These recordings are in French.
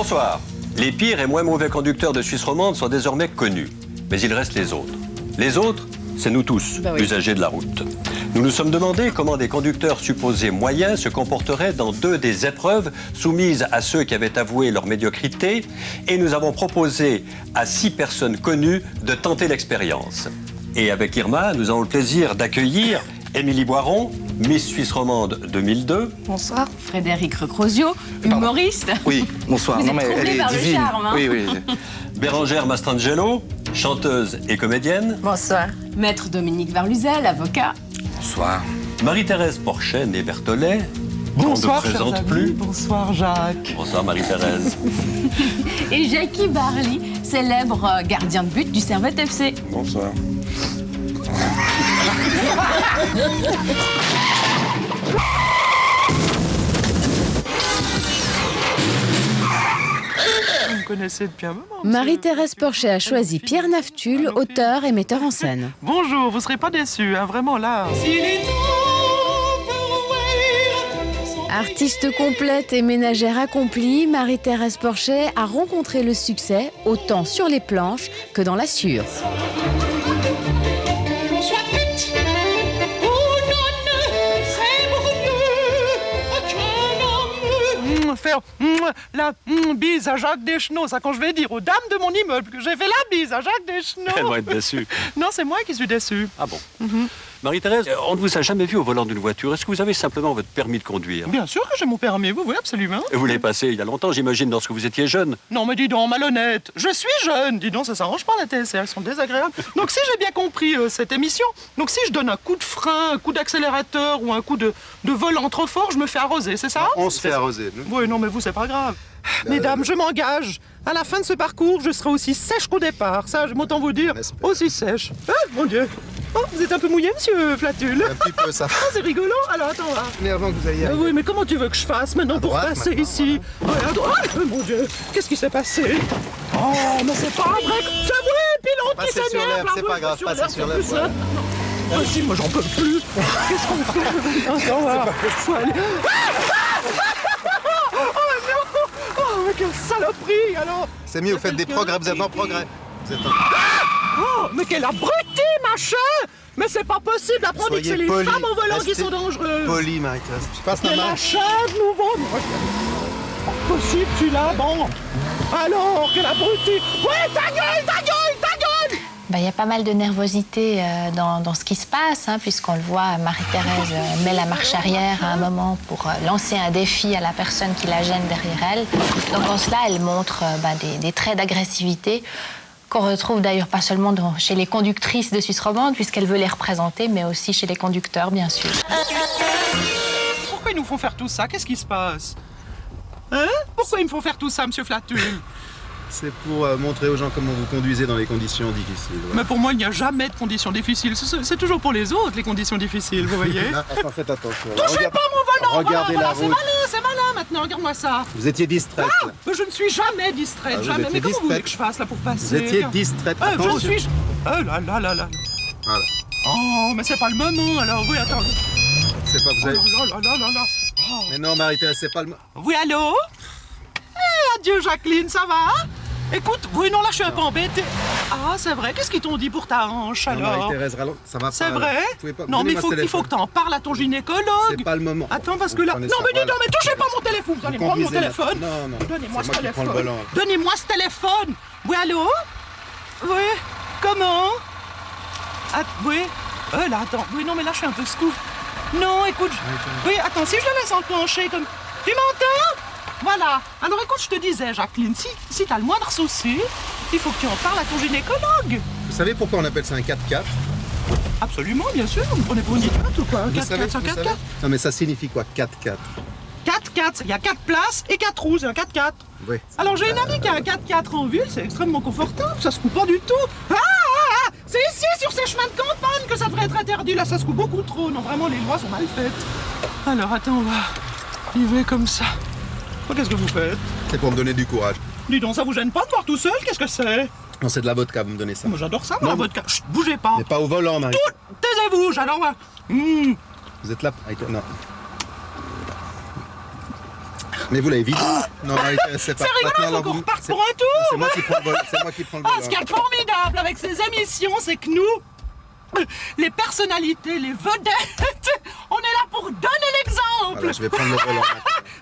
Bonsoir. Les pires et moins mauvais conducteurs de Suisse romande sont désormais connus. Mais il reste les autres. Les autres, c'est nous tous, usagers de la route. Nous nous sommes demandé comment des conducteurs supposés moyens se comporteraient dans 2 des épreuves soumises à ceux qui avaient avoué leur médiocrité, et nous avons proposé à 6 personnes connues de tenter l'expérience. Et avec Irma, nous avons le plaisir d'accueillir Émilie Boiron, Miss Suisse romande 2002. Bonsoir. Frédéric Recrosio, humoriste. Oui, bonsoir. Vous êtes troublée par le charme, hein. Oui. Bérangère Mastrangelo, chanteuse et comédienne. Bonsoir. Maître Dominique Varluzel, avocat. Bonsoir. Marie-Thérèse Porchet, née Berthollet. Bonsoir, on ne présente plus. Bonsoir, Jacques. Bonsoir, Marie-Thérèse. Et Jackie Barly, célèbre gardien de but du Servette FC. Bonsoir. Vous me connaissez depuis un moment. Marie-Thérèse Porchet a choisi Pierre Naftul, auteur et metteur en scène. Bonjour, vous serez pas déçus, hein, vraiment là. Artiste complète et ménagère accomplie, Marie-Thérèse Porchet a rencontré le succès autant sur les planches que dans la sûre. Faire la bise à Jacques Deschenaux, ça quand je vais dire aux dames de mon immeuble que j'ai fait la bise à Jacques Deschenaux. Elle va être déçue. Non, c'est moi qui suis déçu. Ah bon? Marie-Thérèse, on ne vous a jamais vu au volant d'une voiture. Est-ce que vous avez simplement votre permis de conduire? Bien sûr que j'ai mon permis, oui, absolument. Et vous l'avez passé il y a longtemps, j'imagine, lorsque vous étiez jeune. Non, mais dis donc, malhonnête, je suis jeune, dis donc, ça s'arrange pas la TSR, ils sont désagréables. Donc si j'ai bien compris cette émission, donc si je donne un coup de frein, un coup d'accélérateur ou un coup de volant trop fort, je me fais arroser, c'est ça? On se fait arroser, nous. Oui, non, mais vous, c'est pas grave. Mesdames, je m'engage. À la fin de ce parcours, je serai aussi sèche qu'au départ. Ça, je m'entends vous dire, aussi sèche. Ah, mon Dieu. Oh, vous êtes un peu mouillé, monsieur Flatul. Un petit peu, ça. Ah, c'est rigolo. Alors, attends, là. Mais avant que vous ayez... Oui, mais comment tu veux que je fasse maintenant pour droite, passer maintenant, ici? Ouais, à droite. Oh, mon Dieu, qu'est-ce qui s'est passé? Oh, mais c'est pas vrai. C'est vrai, pilote qui Passez sur s'énerve. l'air, c'est pas grave, passez sur l'air, voilà. Ah, si, moi, j'en peux plus. Qu'est-ce qu'on fait? Attends, voilà. Faut aller... Oh, mais quelle saloperie, alors! C'est mieux, vous faites des progrès, vous êtes en progrès. Vous êtes en... Oh, mais quel abruti, machin! Mais c'est pas possible, après on dit que c'est les poli. femmes au volant qui Restez sont dangereuses! Poli, Marie-Thérèse. Je passe la Quel main. machin de nouveau! Pas possible, celui-là, bon! Alors, quel abruti! Ouais, ta gueule, ta gueule, ta gueule! Il y a pas mal de nervosité dans ce qui se passe, hein, puisqu'on le voit, Marie-Thérèse met la marche arrière à un moment pour lancer un défi à la personne qui la gêne derrière elle. Donc en cela, elle montre des traits d'agressivité qu'on retrouve d'ailleurs pas seulement chez les conductrices de Suisse romande, puisqu'elle veut les représenter, mais aussi chez les conducteurs, bien sûr. Pourquoi ils nous font faire tout ça? Qu'est-ce qui se passe? Hein? Pourquoi ils me font faire tout ça, monsieur Flatul? C'est pour montrer aux gens comment vous conduisez dans les conditions difficiles. Mais pour moi, il n'y a jamais de conditions difficiles. C'est toujours pour les autres, les conditions difficiles, vous voyez? Enfin, faites attention. Touchez pas mon volant! Regardez voilà, la c'est route. malin, c'est malin maintenant, regarde-moi ça! Vous étiez distraite. Ah, mais je ne suis jamais distraite, Ah, vous jamais. étiez Mais comment vous voulez distraite. que je fasse là pour passer? Vous étiez distraite. Je Attention. suis... Oh là là là là. Voilà. Oh, mais c'est pas le moment alors. Oui, attends. C'est pas vous Oh avez... là là là là là. Oh. Mais non, Marie-Thérèse, c'est pas le... Oui, allô? Adieu, Jacqueline, ça va? Écoute, oui, non, là, je suis un peu embêtée. Ah, c'est vrai, qu'est-ce qu'ils t'ont dit pour ta hanche, Non, alors? Marie-Thérèse, ça va pas. C'est là. vrai? Vous pouvez pas... Non, mais Donnez-moi ce il faut que téléphone. t'en parles à ton gynécologue. C'est pas le moment. Attends, parce Vous que là... Non, prenez mais ça, dis voilà. donc, mais touchez pas mon téléphone. Vous allez me prendre mon conduisez la- téléphone. Non, non. Donnez-moi C'est ce moi qui prends le téléphone. volant. Donnez-moi ce téléphone. Oui, allô? Oui? Comment? Ah, oui? Là, attends. Oui, non, mais là, je suis un peu scoop. Non, écoute... Oui, attends, si je le laisse enclencher comme... Tu m'entends? Voilà. Alors, écoute, je te disais, Jacqueline, si t'as le moindre souci, il faut que tu en parles à ton gynécologue. Vous savez pourquoi on appelle ça un 4x4? Absolument, bien sûr. Vous me prenez pour une idiote ou quoi? Un 4x4, c'est un 4x4. Non, mais ça signifie quoi, 4x4? 4x4, il y a 4 places et 4 roues, c'est un 4x4. Oui. Alors j'ai une amie qui a un 4x4 en ville, c'est extrêmement confortable, ça se coupe pas du tout. C'est ici, sur ces chemins de campagne, que ça devrait être interdit. Là, ça se coupe beaucoup trop. Non, vraiment, les lois sont mal faites. Alors, attends, on va y aller comme ça. Oh, qu'est-ce que vous faites? C'est pour me donner du courage. Dis donc, ça vous gêne pas de voir tout seul? Qu'est-ce que c'est? Non, c'est de la vodka, vous me donnez ça. Moi, j'adore ça, moi, Non, la mais- vodka. Chut, bougez pas. Mais pas au volant, Marie. Taisez-vous, j'adore voir. Vous êtes là... Non. Mais vous l'avez vidé. Non, Marie-Thérèse, c'est pas... C'est rigolo, Maintenant, il faut alors, qu'on vous- reparte c'est- pour un tour. C'est moi qui prends le vol. C'est moi qui prends le Ah, volant. ce qui est formidable avec ces émissions, c'est que nous, les personnalités, les vedettes, on est là pour donner l'exemple. Voilà, je vais prendre le volant.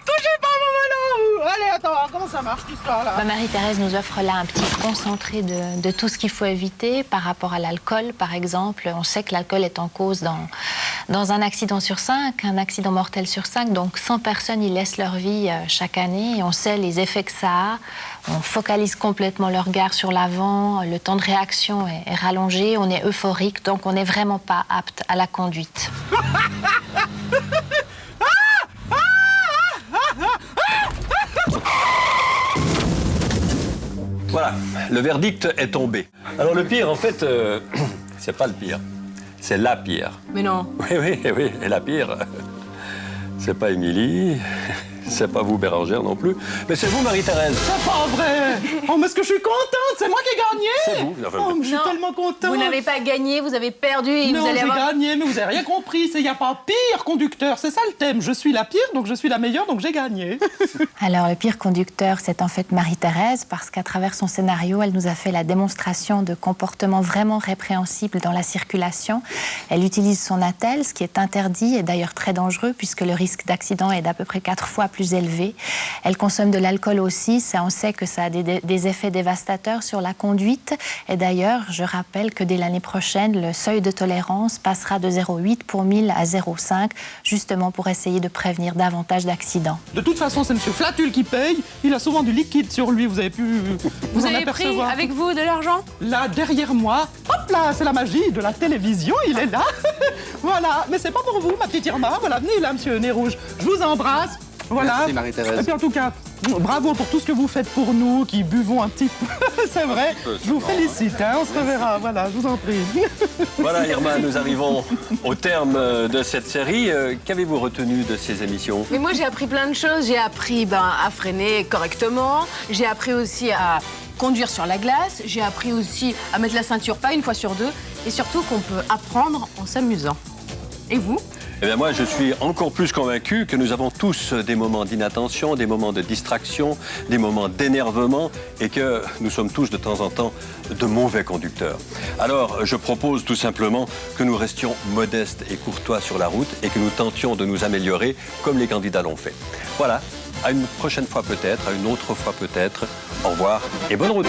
Touchez pas mon vélo. Allez, attends, comment ça marche cette histoire-là? Bah, Marie-Thérèse nous offre là un petit concentré de tout ce qu'il faut éviter par rapport à l'alcool, par exemple. On sait que l'alcool est en cause dans un accident sur 5, un accident mortel sur 5. Donc 100 personnes y laissent leur vie chaque année. Et on sait les effets que ça a. On focalise complètement le regard sur l'avant. Le temps de réaction est rallongé. On est euphorique. Donc on n'est vraiment pas apte à la conduite. Voilà, le verdict est tombé. Alors le pire, en fait, c'est pas le pire, c'est la pire. Mais non. Oui, et la pire, c'est pas Émilie, c'est pas vous Bérangère non plus, mais c'est vous Marie-Thérèse. C'est pas vrai. Oh, mais est-ce que je suis contente? C'est moi qui ai gagné. C'est vous, enfin, Oh, mais je suis Non. tellement contente. Vous n'avez pas gagné, vous avez perdu et Non, vous allez j'ai avoir... gagné, mais vous avez rien compris. Il n'y a pas pire conducteur. C'est ça le thème. Je suis la pire, donc je suis la meilleure, donc j'ai gagné. Alors, le pire conducteur, c'est en fait Marie-Thérèse, parce qu'à travers son scénario, elle nous a fait la démonstration de comportements vraiment répréhensibles dans la circulation. Elle utilise son attelle, ce qui est interdit et d'ailleurs très dangereux, puisque le risque d'accident est d'à peu près 4 fois plus élevé. Elle consomme de l'alcool aussi. Ça, on sait que ça a des effets dévastateurs sur la conduite. Et d'ailleurs, je rappelle que dès l'année prochaine, le seuil de tolérance passera de 0,8 pour 1000 à 0,5, justement pour essayer de prévenir davantage d'accidents. De toute façon, c'est M. Flatul qui paye. Il a souvent du liquide sur lui. Vous avez pu Vous en avez pris apercevoir. avec vous de l'argent? Là, derrière moi, hop là, c'est la magie de la télévision, il est là. Voilà, mais c'est pas pour vous, ma petite Irma. Voilà, venez là, monsieur Nez Rouge. Je vous embrasse. Voilà. Merci, Marie-Thérèse. Et puis en tout cas, bravo pour tout ce que vous faites pour nous, qui buvons un petit peu. C'est vrai. Je vous félicite, hein, on se reverra. Voilà, je vous en prie. Voilà Irma, nous arrivons au terme de cette série. Qu'avez-vous retenu de ces émissions? Mais moi, j'ai appris plein de choses. J'ai appris à freiner correctement. J'ai appris aussi à conduire sur la glace. J'ai appris aussi à mettre la ceinture pas une fois sur deux. Et surtout qu'on peut apprendre en s'amusant. Et vous? Eh bien moi, je suis encore plus convaincu que nous avons tous des moments d'inattention, des moments de distraction, des moments d'énervement et que nous sommes tous de temps en temps de mauvais conducteurs. Alors, je propose tout simplement que nous restions modestes et courtois sur la route et que nous tentions de nous améliorer comme les candidats l'ont fait. Voilà, à une prochaine fois peut-être, à une autre fois peut-être. Au revoir et bonne route.